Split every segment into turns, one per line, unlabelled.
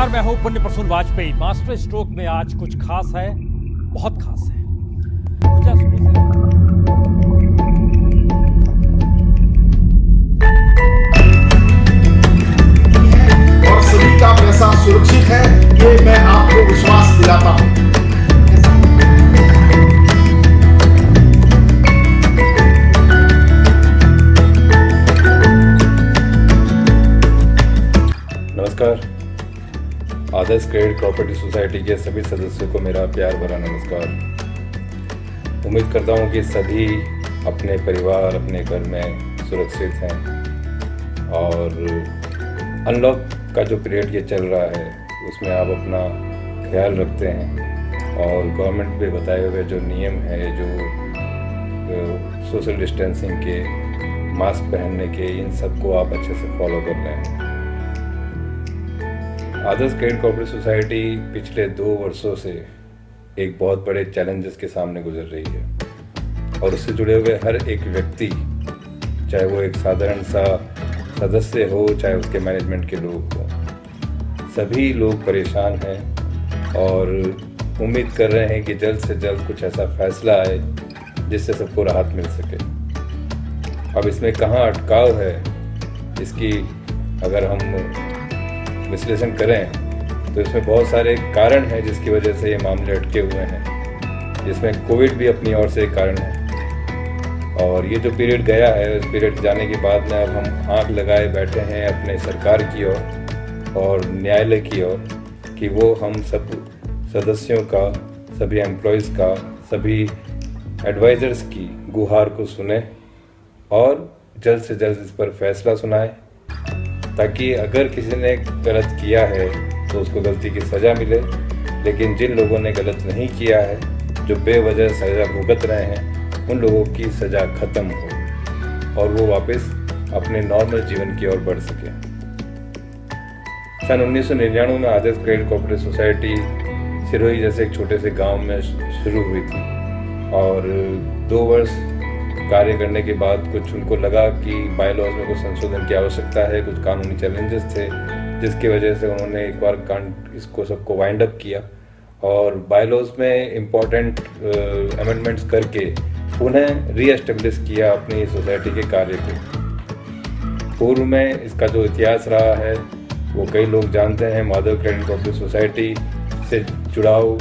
नमस्कार, मैं हूं पुण्य प्रसून वाजपेयी। मास्टर स्ट्रोक में आज कुछ खास है, बहुत खास है।
और सभी का पैसा सुरक्षित है, ये मैं आपको विश्वास दिलाता हूं।
नमस्कार। आदर्श क्रेडिट कोऑपरेटिव सोसाइटी के सभी सदस्यों को मेरा प्यार भरा नमस्कार। उम्मीद करता हूँ कि सभी अपने परिवार, अपने घर में सुरक्षित हैं और अनलॉक का जो पीरियड ये चल रहा है उसमें आप अपना ख्याल रखते हैं और गवर्नमेंट पे बताए हुए जो नियम है, जो सोशल डिस्टेंसिंग के, मास्क पहनने के, इन सबको आप अच्छे से फॉलो कर रहे हैं। आदर्श क्रेडिट कोऑपरेटिव सोसाइटी पिछले 2 वर्षों से एक बहुत बड़े चैलेंजेस के सामने गुजर रही है और उससे जुड़े हुए हर एक व्यक्ति, चाहे वो एक साधारण सा सदस्य हो, चाहे उसके मैनेजमेंट के लोग हो, सभी लोग परेशान हैं और उम्मीद कर रहे हैं कि जल्द से जल्द कुछ ऐसा फैसला आए जिससे सबको राहत मिल सके। अब इसमें कहाँ अटकाव है, इसकी अगर हम विश्लेषण करें तो इसमें बहुत सारे कारण हैं जिसकी वजह से ये मामले अटके हुए हैं, जिसमें कोविड भी अपनी ओर से एक कारण है। और ये जो पीरियड गया है, उस पीरियड जाने के बाद में अब हम आंख लगाए बैठे हैं अपने सरकार की ओर और न्यायालय की ओर कि वो हम सब सदस्यों का, सभी एम्प्लॉयज़ का, सभी एडवाइज़र्स की गुहार को सुने और जल्द से जल्द इस पर फैसला सुनाए, ताकि अगर किसी ने गलत किया है तो उसको गलती की सज़ा मिले, लेकिन जिन लोगों ने गलत नहीं किया है, जो बेवजह सज़ा भुगत रहे हैं, उन लोगों की सज़ा ख़त्म हो और वो वापस अपने नॉर्मल जीवन की ओर बढ़ सके। सन 1999 में आदर्श क्रेडिट कोऑपरेटिव सोसाइटी सिरोही जैसे एक छोटे से गांव में शुरू हुई थी और 2 वर्ष कार्य करने के बाद कुछ उनको लगा कि बायलॉज में कुछ संशोधन की आवश्यकता है, कुछ कानूनी चैलेंजेस थे, जिसकी वजह से उन्होंने एक बार इसको सबको वाइंड अप किया और बायलॉज में इम्पोर्टेंट अमेंडमेंट्स करके पुनः रीएस्टेब्लिश किया अपनी सोसाइटी के कार्य को। पूर्व में इसका जो इतिहास रहा है वो कई लोग जानते हैं। माधव क्रेडिट कोऑपरेटिव सोसाइटी से जुड़ाव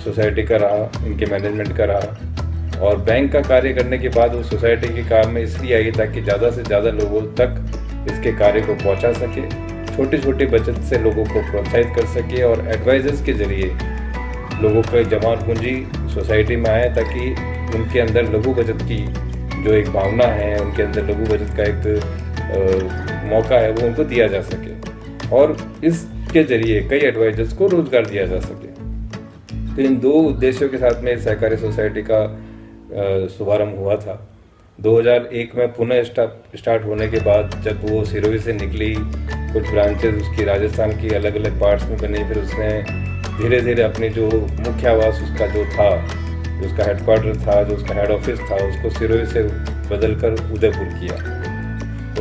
सोसाइटी का रहा, इनके मैनेजमेंट का रहा और बैंक का कार्य करने के बाद वो सोसाइटी के काम में इसलिए आई ताकि ज़्यादा से ज़्यादा लोगों तक इसके कार्य को पहुंचा सके, छोटी छोटी बचत से लोगों को प्रोत्साहित कर सके और एडवाइजर्स के ज़रिए लोगों का जमा पूंजी सोसाइटी में आए ताकि उनके अंदर लघु बचत की जो एक भावना है, उनके अंदर लघु बचत का एक मौका है, वो उनको दिया जा सके और इसके ज़रिए कई एडवाइजर्स को रोज़गार दिया जा सके। तो इन 2 उद्देश्यों के साथ में सहकारी सोसाइटी का शुभारंभ हुआ था। 2001 में पुनः स्टार्ट होने के बाद जब वो सिरोही से निकली, कुछ ब्रांचेज उसकी राजस्थान की अलग अलग पार्ट्स में बनी, फिर उसने धीरे धीरे अपनी जो मुख्य आवास उसका जो था, जो उसका हेडक्वार्टर था, जो उसका हेड ऑफिस था, उसको सिरोही से बदलकर उदयपुर किया।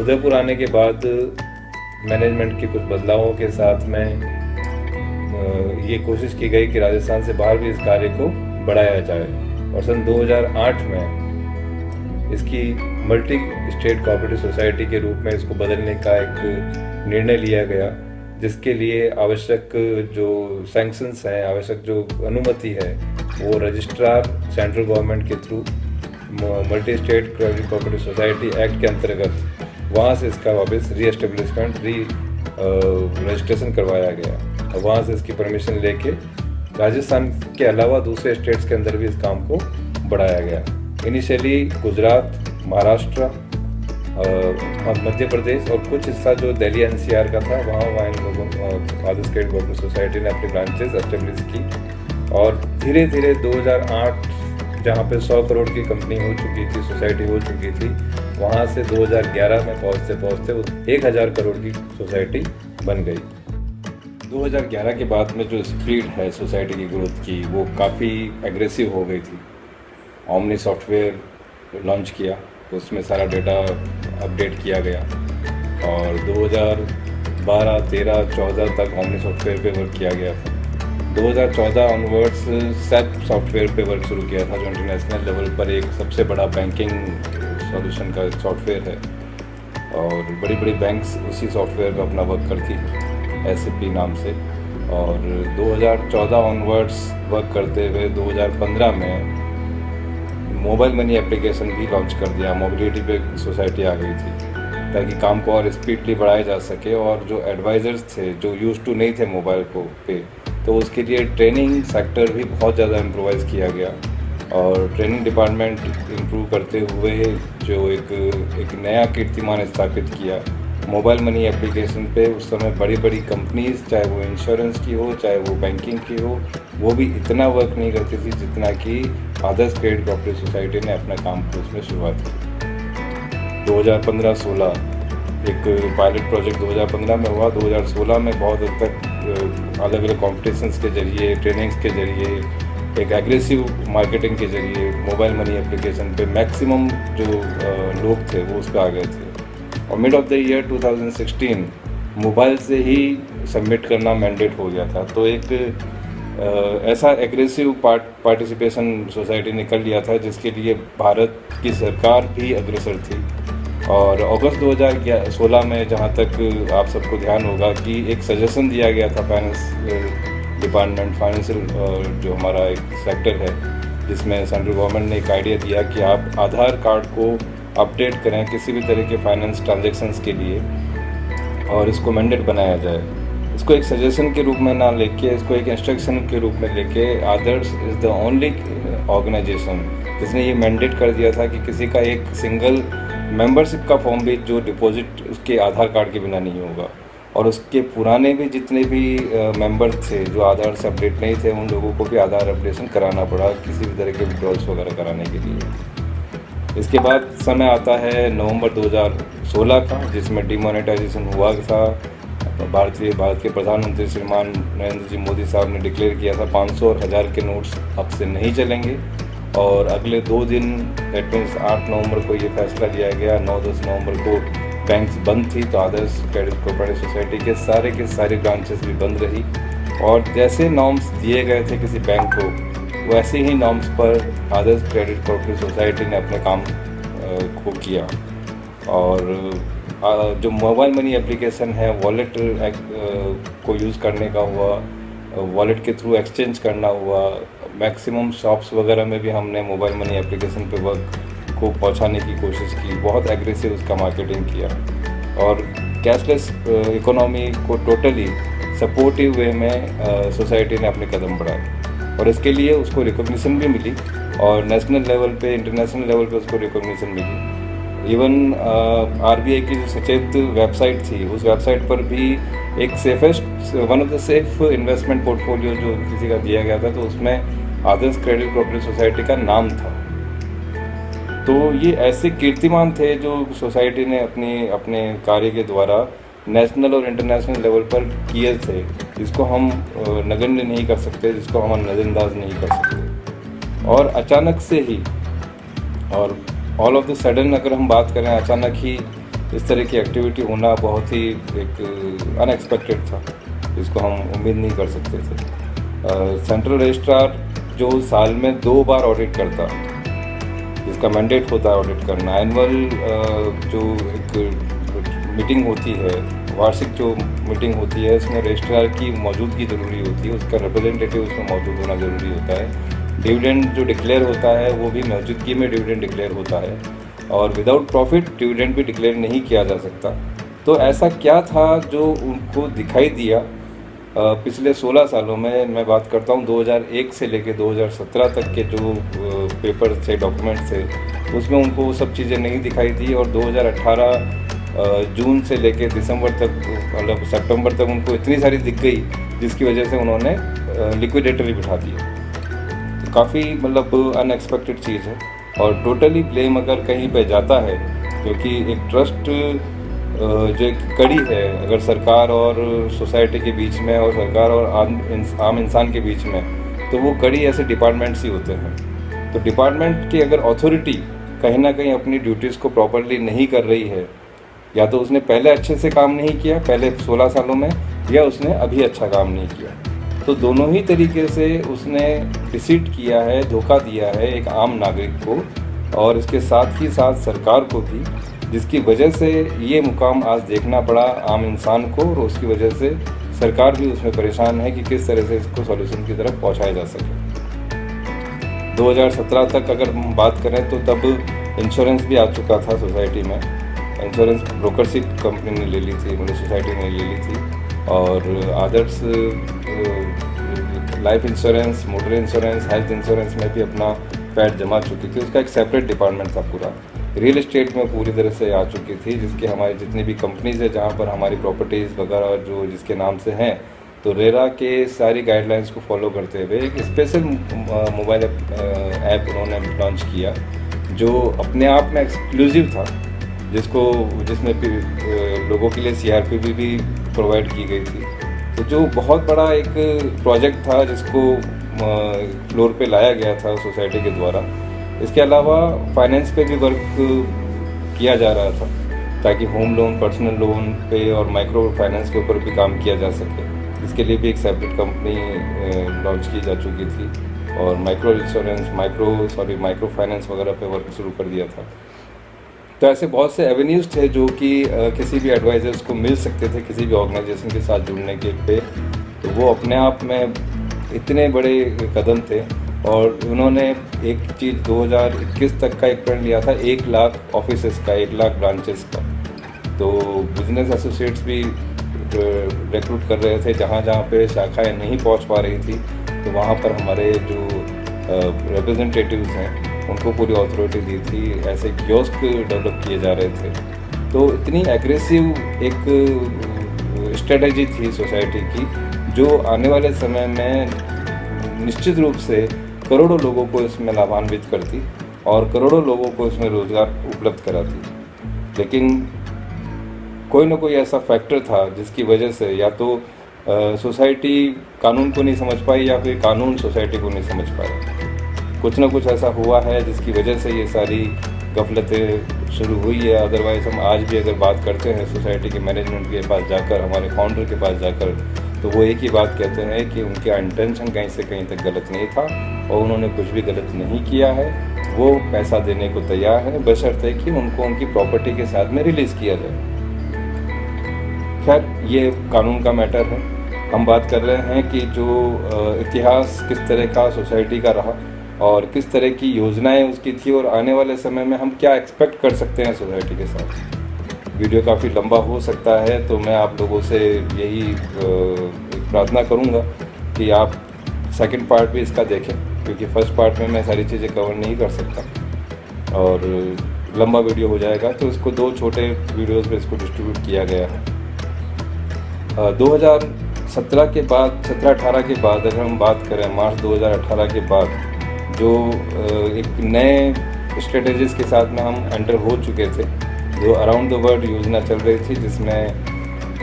उदयपुर आने के बाद मैनेजमेंट के कुछ बदलावों के साथ में ये कोशिश की गई कि राजस्थान से बाहर भी इस कार्य को बढ़ाया जाए और सन 2008 में इसकी मल्टी स्टेट कोऑपरेटिव सोसाइटी के रूप में इसको बदलने का एक निर्णय लिया गया, जिसके लिए आवश्यक जो सैंक्शंस हैं, आवश्यक जो अनुमति है, वो रजिस्ट्रार सेंट्रल गवर्नमेंट के through multi state credit cooperative society act के अंतर्गत वहाँ से इसका वापस रीएस्टेब्लिशमेंट, रजिस्ट्रेशन करवाया गया और वहाँ से इसकी परमिशन लेके राजस्थान के अलावा दूसरे स्टेट्स के अंदर भी इस काम को बढ़ाया गया। इनिशियली गुजरात, महाराष्ट्र, मध्य प्रदेश और कुछ हिस्सा जो दिल्ली एनसीआर का था, वहाँ इन लोगों आदर्श क्रेडिट कोऑपरेटिव सोसाइटी ने अपनी ब्रांचेस एस्टेब्लिश की और धीरे धीरे 2008 जहाँ पे 100 करोड़ की कंपनी हो चुकी थी, सोसाइटी हो चुकी थी, वहाँ से 2011 में पहुँचते पहुँचते 1000 करोड़ की सोसाइटी बन गई। 2011 के बाद में जो स्पीड है सोसाइटी की ग्रोथ की, वो काफ़ी एग्रेसिव हो गई थी। ओमनी सॉफ्टवेयर लॉन्च किया, उसमें सारा डेटा अपडेट किया गया और 2012, 13, 14 तक ओमनी सॉफ्टवेयर पे वर्क किया गया था। 2014 ऑनवर्ड्स सेप सॉफ्टवेयर पे वर्क शुरू किया था, जो इंटरनेशनल लेवल पर एक सबसे बड़ा बैंकिंग सॉल्यूशन का सॉफ्टवेयर है, और बड़ी बड़ी बैंक्स उसी सॉफ्टवेयर पर अपना वर्क करती हैं SAP नाम से। और 2014 ऑनवर्ड्स वर्क करते हुए 2015 में मोबाइल मनी एप्लीकेशन भी लॉन्च कर दिया। मोबिलिटी पे सोसाइटी आ गई थी ताकि काम को और स्पीडली बढ़ाया जा सके, और जो एडवाइज़र्स थे जो यूज़ टू नहीं थे मोबाइल को पे, तो उसके लिए ट्रेनिंग सेक्टर भी बहुत ज़्यादा इम्प्रोवाइज़ किया गया। और ट्रेनिंग डिपार्टमेंट इम्प्रूव करते हुए जो एक नया कीर्तिमान स्थापित किया मोबाइल मनी एप्लीकेशन पे। उस समय बड़ी बड़ी कंपनीज़, चाहे वो इंश्योरेंस की हो चाहे वो बैंकिंग की हो, वो भी इतना वर्क नहीं करती थी जितना कि आदर्श क्रेडिट कोऑपरेटिव सोसाइटी ने अपना काम को उसमें शुरुआत की। 2015-16 एक पायलट प्रोजेक्ट 2015 में हुआ। 2016 में बहुत हद तक अलग अलग कॉम्पिटिशन्स के ज़रिए, ट्रेनिंग्स के ज़रिए, एक एग्रेसिव मार्केटिंग के ज़रिए मोबाइल मनी एप्लीकेशन पे मैक्सिमम जो लोग थे वो उस पर आ गए थे। और mid of the year 2016 mobile से ही सबमिट करना मैंडेट हो गया था। तो एक ऐसा एग्रेसिव पार्टिसिपेशन सोसाइटी ने कर लिया था जिसके लिए भारत की सरकार भी अग्रसर थी। और अगस्त 2016 में, जहाँ तक आप सबको ध्यान होगा, कि एक सजेशन दिया गया था फाइनेंस डिपार्टमेंट, फाइनेंशियल जो हमारा एक सेक्टर है, जिसमें सेंट्रल गवर्नमेंट ने एक आइडिया दिया कि आप आधार कार्ड को अपडेट करें किसी भी तरह के फाइनेंस ट्रांजैक्शंस के लिए, और इसको मैंडेट बनाया जाए। इसको एक सजेशन के रूप में ना लेके, इसको एक इंस्ट्रक्शन के रूप में लेके, आदर्श इज़ द ओनली ऑर्गेनाइजेशन जिसने ये मैंडेट कर दिया था कि किसी का एक सिंगल मेंबरशिप का फॉर्म भी जो डिपॉजिट उसके आधार कार्ड के बिना नहीं होगा। और उसके पुराने भी जितने भी मेंबर थे जो आधार से अपडेट नहीं थे, उन लोगों को भी आधार अपडेशन कराना पड़ा किसी भी तरह के विड्रॉल्स वगैरह कराने के लिए। इसके बाद समय आता है नवंबर 2016 का, जिसमें डिमोनेटाइजेशन हुआ था। भारत के प्रधानमंत्री श्रीमान नरेंद्र जी मोदी साहब ने डिक्लेयर किया था 500 और 1000 के नोट्स अब से नहीं चलेंगे। और अगले 2 दिन, दैट मीन्स 8 नवंबर को ये फैसला लिया गया। 9-10 नवंबर को बैंक्स बंद थी, तो आदर्श क्रेडिट कोऑपरेटिव सोसाइटी के सारी ब्रांचेस भी बंद रही। और जैसे नॉर्म्स दिए गए थे किसी बैंक को, वैसे ही नॉर्म्स पर आदर्श क्रेडिट कोऑपरेटिव सोसाइटी ने अपने काम को किया। और जो मोबाइल मनी एप्लीकेशन है, वॉलेट को यूज़ करने का हुआ, वॉलेट के थ्रू एक्सचेंज करना हुआ, मैक्सिमम शॉप्स वगैरह में भी हमने मोबाइल मनी एप्लीकेशन पे वर्क को पहुंचाने की कोशिश की, बहुत एग्रेसिव उसका मार्केटिंग किया। और कैशलेस इकोनॉमी को टोटली सपोर्टिव वे में सोसाइटी ने अपने कदम बढ़ाए, और इसके लिए उसको रिकॉग्निशन भी मिली, और नेशनल लेवल पे, इंटरनेशनल लेवल पे उसको रिकॉग्निशन मिली। इवन RBI की जो सचेत वेबसाइट थी, उस वेबसाइट पर भी एक safest, one of the safe investment portfolio जो किसी का दिया गया था, तो उसमें आदर्श क्रेडिट कोऑपरेटिव सोसाइटी का नाम था। तो ये ऐसे कीर्तिमान थे जो सोसाइटी ने अपने कार्य के द्वारा नेशनल और इंटरनेशनल लेवल पर किए थे, जिसको हम नगण्य नहीं कर सकते, जिसको हम नज़रअंदाज नहीं कर सकते। और अचानक से ही, और ऑल ऑफ द सडन अगर हम बात करें, अचानक ही इस तरह की एक्टिविटी होना बहुत ही एक अनएक्सपेक्टेड था, जिसको हम उम्मीद नहीं कर सकते थे। सेंट्रल रजिस्ट्रार जो साल में 2 बार ऑडिट करता, जिसका मैंडेट होता है ऑडिट करना, एनुअल जो एक मीटिंग होती है, वार्षिक जो मीटिंग होती है, उसमें रजिस्ट्रार की मौजूदगी ज़रूरी होती है, उसका रिप्रेजेंटेटिव उसमें मौजूद होना ज़रूरी होता है। डिविडेंड जो डिक्लेयर होता है वो भी मौजूदगी में डिविडेंड डिक्लेयर होता है, और विदाउट प्रॉफिट डिविडेंड भी डिक्लेयर नहीं किया जा सकता। तो ऐसा क्या था जो उनको दिखाई दिया पिछले 16 सालों में? मैं बात करता हूँ 2001 से लेकर 2017 तक के जो पेपर थे, डॉक्यूमेंट्स थे, उसमें उनको वो सब चीज़ें नहीं दिखाई दी। और 2018 जून से लेकर दिसंबर तक, मतलब सितंबर तक उनको इतनी सारी दिख गई, जिसकी वजह से उन्होंने लिक्विडेटर ही बिठा दिया। तो काफ़ी मतलब अनएक्सपेक्टेड चीज़ है। और टोटली ब्लेम अगर कहीं पे जाता है, क्योंकि एक ट्रस्ट जो एक कड़ी है अगर सरकार और सोसाइटी के बीच में, और सरकार और आम इंसान के बीच में, तो वो कड़ी ऐसे डिपार्टमेंट्स ही होते हैं। तो डिपार्टमेंट की अगर अथॉरिटी कहीं ना कहीं अपनी ड्यूटीज़ को प्रॉपरली नहीं कर रही है, या तो उसने पहले अच्छे से काम नहीं किया पहले 16 सालों में, या उसने अभी अच्छा काम नहीं किया। तो दोनों ही तरीके से उसने डिसीट किया है, धोखा दिया है एक आम नागरिक को और इसके साथ ही साथ सरकार को भी, जिसकी वजह से ये मुकाम आज देखना पड़ा आम इंसान को और उसकी वजह से सरकार भी उसमें परेशान है कि किस तरह से इसको सॉल्यूशन की तरफ पहुंचाया जा सके। 2017 तक अगर हम बात करें तो तब इंश्योरेंस भी आ चुका था सोसाइटी में। इंश्योरेंस ब्रोकरशिप कंपनी ने ले ली थी, मतलब सोसाइटी ने ले ली थी, और others life insurance, motor insurance, health insurance में भी अपना पैड जमा चुकी थी। उसका एक सेपरेट डिपार्टमेंट था पूरा। रियल एस्टेट में पूरी तरह से आ चुकी थी, जिसके हमारी जितनी भी कंपनीज है जहाँ पर हमारी प्रॉपर्टीज़ वगैरह जो जिसके नाम से हैं, तो रेरा के सारी गाइडलाइंस को फॉलो करते हुए एक स्पेशल मोबाइल ऐप उन्होंने लॉन्च किया जो अपने आप में एक्सक्लूसिव था, जिसमें लोगों के लिए CRPP भी प्रोवाइड की गई थी। तो जो बहुत बड़ा एक प्रोजेक्ट था जिसको फ्लोर पे लाया गया था सोसाइटी के द्वारा। इसके अलावा फाइनेंस पे भी वर्क किया जा रहा था ताकि होम लोन, पर्सनल लोन पे और माइक्रो फाइनेंस के ऊपर भी काम किया जा सके। इसके लिए भी एक सेपरेट कंपनी लॉन्च की जा चुकी थी और माइक्रो फाइनेंस वगैरह पे वर्क शुरू कर दिया था। तो ऐसे बहुत से एवेन्यूज़ थे जो कि किसी भी एडवाइजर्स को मिल सकते थे किसी भी ऑर्गेनाइजेशन के साथ जुड़ने के पे। तो वो अपने आप में इतने बड़े कदम थे और उन्होंने एक चीज़ 2021 तक का एक प्लान लिया था 1 लाख ऑफिसेस का, 1 लाख ब्रांचेस का। तो बिजनेस एसोसिएट्स भी रिक्रूट कर रहे थे, जहाँ जहाँ पे शाखाएं नहीं पहुँच पा रही थी तो वहाँ पर हमारे जो रिप्रेजेंटेटिव्स हैं उनको पूरी अथॉरिटी दी थी। ऐसे कियोस्क डेवलप किए जा रहे थे। तो इतनी एग्रेसिव एक स्ट्रेटजी थी सोसाइटी की जो आने वाले समय में निश्चित रूप से करोड़ों लोगों को इसमें लाभान्वित करती और करोड़ों लोगों को इसमें रोज़गार उपलब्ध कराती। लेकिन कोई ना कोई ऐसा फैक्टर था जिसकी वजह से या तो सोसाइटी कानून को नहीं समझ पाई या फिर कानून सोसाइटी को नहीं समझ पाया। कुछ ना कुछ ऐसा हुआ है जिसकी वजह से ये सारी गफलतें शुरू हुई है। अदरवाइज़ हम आज भी अगर बात करते हैं सोसाइटी के मैनेजमेंट के पास जाकर, हमारे फाउंडर के पास जाकर, तो वो एक ही बात कहते हैं कि उनका इंटेंशन कहीं से कहीं तक गलत नहीं था और उन्होंने कुछ भी गलत नहीं किया है। वो पैसा देने को तैयार है बशर्ते कि उनको उनकी प्रॉपर्टी के साथ में रिलीज़ किया जाए। खैर, ये कानून का मैटर है। हम बात कर रहे हैं कि जो इतिहास किस तरह का सोसाइटी का रहा और किस तरह की योजनाएं उसकी थी और आने वाले समय में हम क्या एक्सपेक्ट कर सकते हैं सोसाइटी के साथ। वीडियो काफ़ी लंबा हो सकता है तो मैं आप लोगों से यही प्रार्थना करूंगा कि आप सेकंड पार्ट भी इसका देखें, क्योंकि फर्स्ट पार्ट में मैं सारी चीज़ें कवर नहीं कर सकता और लंबा वीडियो हो जाएगा। तो इसको 2 छोटे वीडियोज़ में इसको डिस्ट्रीब्यूट किया गया है। 2017 के बाद, 17-18 के बाद अगर हम बात करें, मार्च 2018 के बाद जो एक नए स्ट्रेटजीज़ के साथ में हम एंटर हो चुके थे, जो अराउंड द वर्ल्ड योजना चल रही थी जिसमें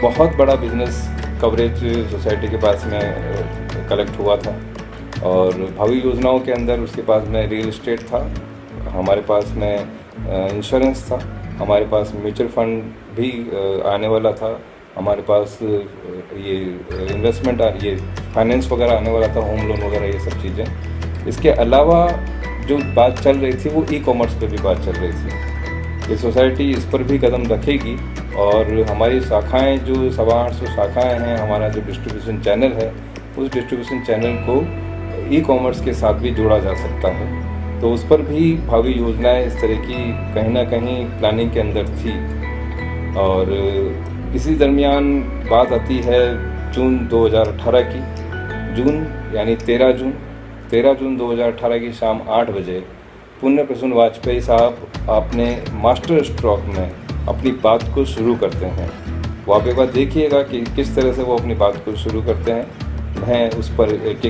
बहुत बड़ा बिजनेस कवरेज सोसाइटी के पास में कलेक्ट हुआ था और भावी योजनाओं के अंदर उसके पास में रियल एस्टेट था, हमारे पास में इंश्योरेंस था, हमारे पास म्यूचुअल फंड भी आने वाला था, हमारे पास ये इन्वेस्टमेंट ये फाइनेंस वगैरह आने वाला था, होम लोन वगैरह, ये सब चीज़ें। इसके अलावा जो बात चल रही थी वो ई-कॉमर्स पे भी बात चल रही थी। ये सोसाइटी इस पर भी कदम रखेगी और हमारी शाखाएं जो 850 शाखाएं हैं, हमारा जो डिस्ट्रीब्यूशन चैनल है, उस डिस्ट्रीब्यूशन चैनल को ई-कॉमर्स के साथ भी जोड़ा जा सकता है। तो उस पर भी भावी योजनाएं इस तरह की कहीं ना कहीं प्लानिंग के अंदर थी। और इसी दरमियान बात आती है जून 2018 की। जून यानी 13 जून 2018 की शाम 8 बजे पुण्य प्रसून वाजपेयी साहब अपने मास्टर स्ट्रोक में अपनी बात को शुरू करते हैं। वो आप एक बार देखिएगा कि किस तरह से वो अपनी बात को शुरू करते हैं। मैं उस पर एक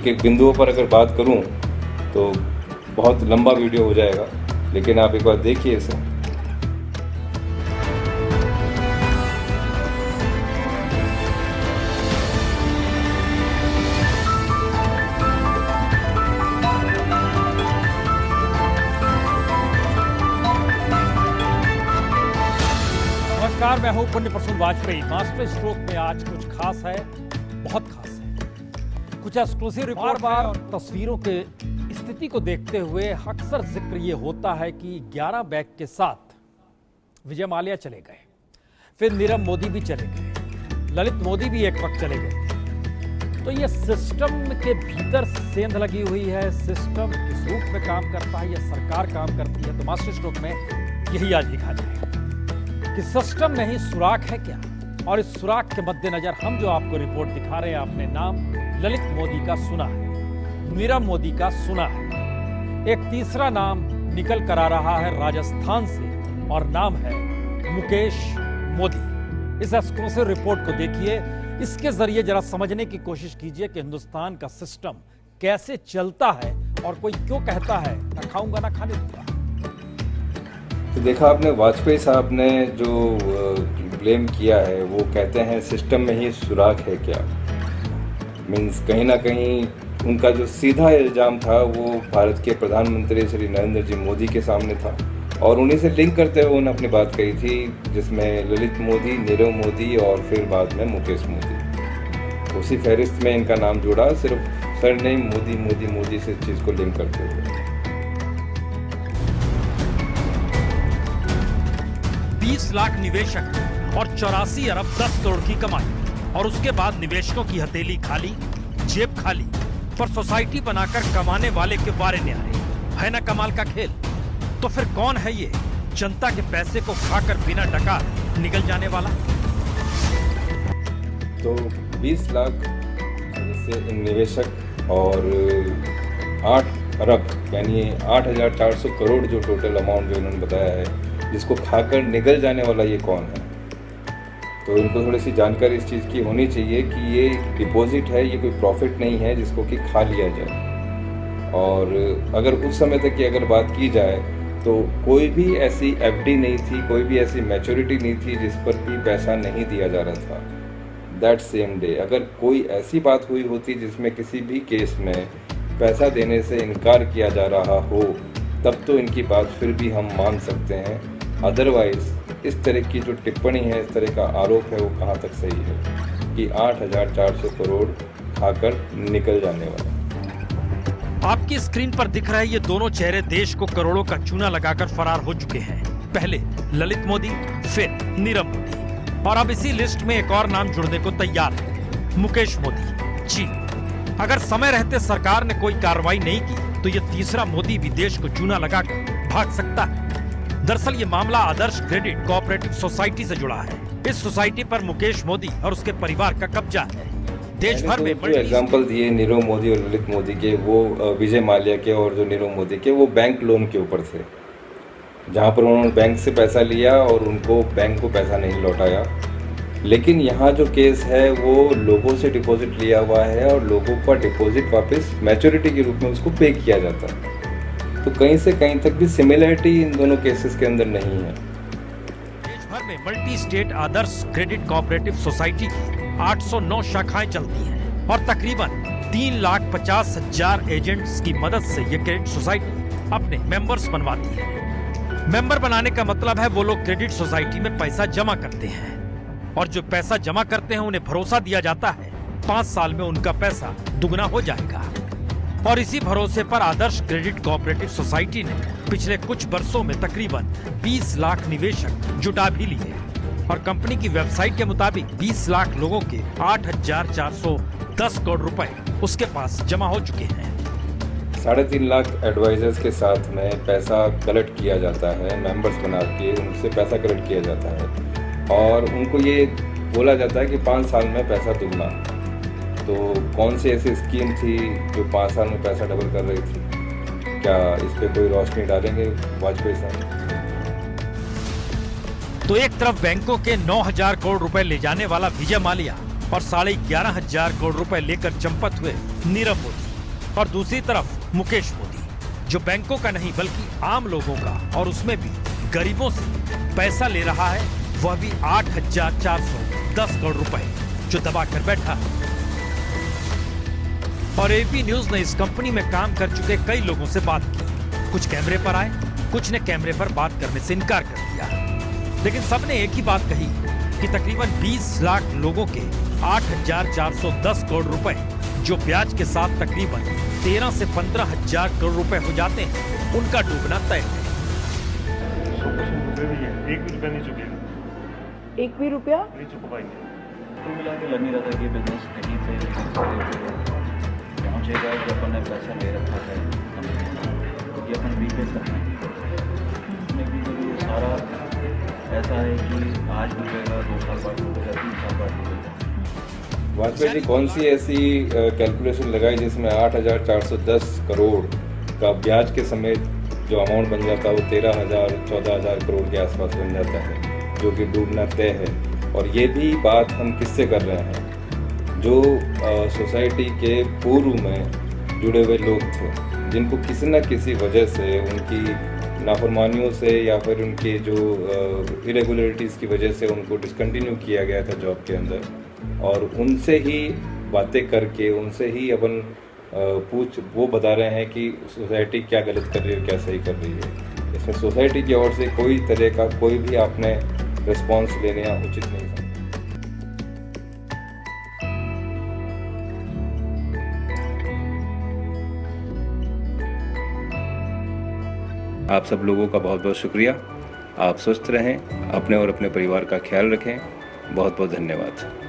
एक बिंदुओं पर अगर बात करूं तो बहुत लंबा वीडियो हो जाएगा, लेकिन आप एक बार देखिए इसे।
नमस्कार, मैं हूं पुण्य प्रसून वाजपेयी। मास्टर स्ट्रोक में आज कुछ खास है, बहुत खास है। कुछ एक्सक्लूसिव रिपोर्ट। बार तस्वीरों के स्थिति को देखते हुए अक्सर जिक्र ये होता है कि 11 बैग के साथ विजय माल्या चले गए, फिर नीरव मोदी भी चले गए, ललित मोदी भी एक वक्त चले गए। तो ये सिस्टम के भीतर सेंध लगी हुई है, सिस्टम किस रूप में काम करता है या सरकार काम करती है। तो मास्टर स्ट्रोक में यही आज लिखा जाएगा कि सिस्टम में ही सुराख है क्या, और इस सुराख के मद्देनजर हम जो आपको रिपोर्ट दिखा रहे हैं, आपने नाम ललित मोदी का सुना है, नीरव मोदी का सुना है, एक तीसरा नाम निकल कर आ रहा है राजस्थान से और नाम है मुकेश मोदी। इस एक्सक्लूसिव रिपोर्ट को देखिए, इसके जरिए जरा समझने की कोशिश कीजिए कि हिंदुस्तान का सिस्टम कैसे चलता है और कोई क्यों कहता है ना खाऊंगा ना खाने दूंगा।
तो देखा आपने, वाजपेयी साहब ने जो ब्लेम किया है, वो कहते हैं सिस्टम में ही सुराख है क्या। मीन्स कहीं ना कहीं उनका जो सीधा इल्ज़ाम था वो भारत के प्रधानमंत्री श्री नरेंद्र जी मोदी के सामने था, और उन्हीं से लिंक करते हुए उन्होंने अपनी बात कही थी, जिसमें ललित मोदी, नीरव मोदी और फिर बाद में मुकेश मोदी। उसी फहरिस्त में इनका नाम जुड़ा, सिर्फ सरनेम मोदी मोदी मोदी से इस चीज़ को लिंक करते हुए।
20 लाख निवेशक और 84 अरब 10 करोड़ की कमाई, और उसके बाद निवेशकों की हथेली खाली, जेब खाली, पर सोसाइटी बनाकर कमाने वाले के बारे न्यारे। है ना कमाल का खेल। तो फिर कौन है ये जनता के पैसे को खाकर बिना डका निकल जाने वाला।
तो 20 लाख से निवेशक और 8 अरब यानी 8,400 करोड़ जो टोटल अमाउंट जो इन्होंने बताया है, जिसको खाकर निकल जाने वाला ये कौन है। तो इनको थोड़ी सी जानकारी इस चीज़ की होनी चाहिए कि ये डिपॉजिट है, ये कोई प्रॉफिट नहीं है जिसको कि खा लिया जाए। और अगर उस समय तक की अगर बात की जाए तो कोई भी ऐसी एफडी नहीं थी, कोई भी ऐसी मैच्योरिटी नहीं थी जिस पर भी पैसा नहीं दिया जा रहा था दैट सेम डे। अगर कोई ऐसी बात हुई होती जिसमें किसी भी केस में पैसा देने से इनकार किया जा रहा हो, तब तो इनकी बात फिर भी हम मान सकते हैं। अदरवाइज इस तरह की जो टिप्पणी है, इस तरह का आरोप है, वो कहाँ तक सही है कि 8,400 करोड़ खाकर निकल जाने वाला।
आपकी स्क्रीन पर दिख रहे ये दोनों चेहरे देश को करोड़ों का चूना लगाकर फरार हो चुके हैं। पहले ललित मोदी, फिर नीरव मोदी, और अब इसी लिस्ट में एक और नाम जुड़ने को तैयार है, मुकेश मोदी। जी, अगर समय रहते सरकार ने कोई कार्रवाई नहीं की तो ये तीसरा मोदी भी देश को चूना लगाकर भाग सकता है। दरअसल ये मामला आदर्श क्रेडिट कोऑपरेटिव सोसाइटी से जुड़ा है। इस सोसाइटी पर मुकेश मोदी और उसके परिवार का कब्जा है। देश भर में
एग्जाम्पल दिए नीरव मोदी और ललित मोदी के, वो विजय माल्या के और जो नीरव मोदी के, वो बैंक लोन के ऊपर थे, जहाँ पर उन्होंने बैंक से पैसा लिया और उनको बैंक को पैसा नहीं लौटाया। लेकिन यहाँ जो केस है वो लोगों से डिपॉजिट लिया हुआ है और लोगों का डिपॉजिट वापस मैच्योरिटी के रूप में उसको पे किया जाता है। तो कहीं से कहीं तक भी सिमिलरिटी इन दोनों केसेस के अंदर नहीं है।
देश भर में मल्टी स्टेट आदर्श क्रेडिट कोऑपरेटिव सोसाइटी की 809 शाखाएं चलती हैं और तकरीबन 3,50,000 एजेंट्स की मदद से ये क्रेडिट सोसाइटी अपने मेंबर्स बनवाती है। मेंबर बनाने का मतलब है वो लोग क्रेडिट सोसाइटी में पैसा जमा करते हैं, और जो पैसा जमा करते हैं उन्हें भरोसा दिया जाता है 5 साल में उनका पैसा दुगना हो जाएगा। और इसी भरोसे पर आदर्श क्रेडिट कोऑपरेटिव सोसाइटी ने पिछले कुछ वर्षों में तकरीबन 20 लाख निवेशक जुटा भी लिए, और कंपनी की वेबसाइट के मुताबिक 20 लाख लोगों के 8,410 करोड़ रुपए उसके पास जमा हो चुके हैं।
3.5 लाख एडवाइजर्स के साथ में पैसा कलेक्ट किया जाता है, मेंबर्स बना के उनसे पैसा कलेक्ट किया जाता है, और उनको ये बोला जाता है कि 5 साल में पैसा दुगना। तो कौन सी ऐसी स्कीम थी जो 5 साल में पैसा डबल कर रही थी? क्या इस पे कोई रोशनी डालेंगे वाजपेयी साहब?
तो एक तरफ बैंकों के 9,000 करोड़ रुपए ले जाने वाला विजय माल्या और 11,500 करोड़ रुपए लेकर चंपत हुए नीरव मोदी, और दूसरी तरफ मुकेश मोदी, जो बैंकों का नहीं बल्कि आम लोगों का, और उसमें भी गरीबों से पैसा ले रहा है, वह भी 8,410 करोड़ रुपए जो दबा कर बैठा है। और एबी न्यूज ने इस कंपनी में काम कर चुके कई लोगों से बात की। कुछ कैमरे पर आए, कुछ ने कैमरे पर बात करने से इनकार कर दिया। लेकिन सबने एक ही बात कही कि तकरीबन 20 लाख लोगों के 8,410 करोड़ रुपए, जो ब्याज के साथ तकरीबन 13 से 15 हजार करोड़ रुपए हो जाते हैं, उनका डूबना तय है।
100% भी है, एक भी रुपया नहीं चुकेगा,
एक भी रुपया
नहीं चुका पाएंगे।
कुल मिला के लग नहीं रहा था कि बिजनेस कहीं पे पहुँचेगा कि अपन ने पैसा ले रखा है क्योंकि अपन रीपे करना है, लेकिन ये सारा ऐसा है कि आज डूबेगा, 2 साल बाद डूबेगा, 3 साल बाद डूबेगा।
वाजपेयी जी कौन सी ऐसी कैलकुलेशन लगाई जिसमें 8,410 करोड़ का ब्याज के समेत जो अमाउंट बन जाता है वो 13,000-14,000 करोड़ के आसपास बन जाता है, जो कि डूबना तय है। और ये भी बात हम किससे कर रहे हैं, जो सोसाइटी के पूर्व में जुड़े हुए लोग थे, जिनको किसी न किसी वजह से, उनकी नाफरमानियों से या फिर उनके जो इरेगुलरिटीज़ की वजह से उनको डिसकंटिन्यू किया गया था जॉब के अंदर, और उनसे ही बातें करके उनसे ही अपन वो बता रहे हैं कि सोसाइटी क्या गलत कर रही है, क्या सही कर रही है। इसमें सोसाइटी की ओर से कोई तरह का कोई भी आपने रिस्पॉन्स लेने उचित नहीं था। आप सब लोगों का बहुत बहुत शुक्रिया। आप स्वस्थ रहें, अपने और अपने परिवार का ख्याल रखें। बहुत बहुत धन्यवाद।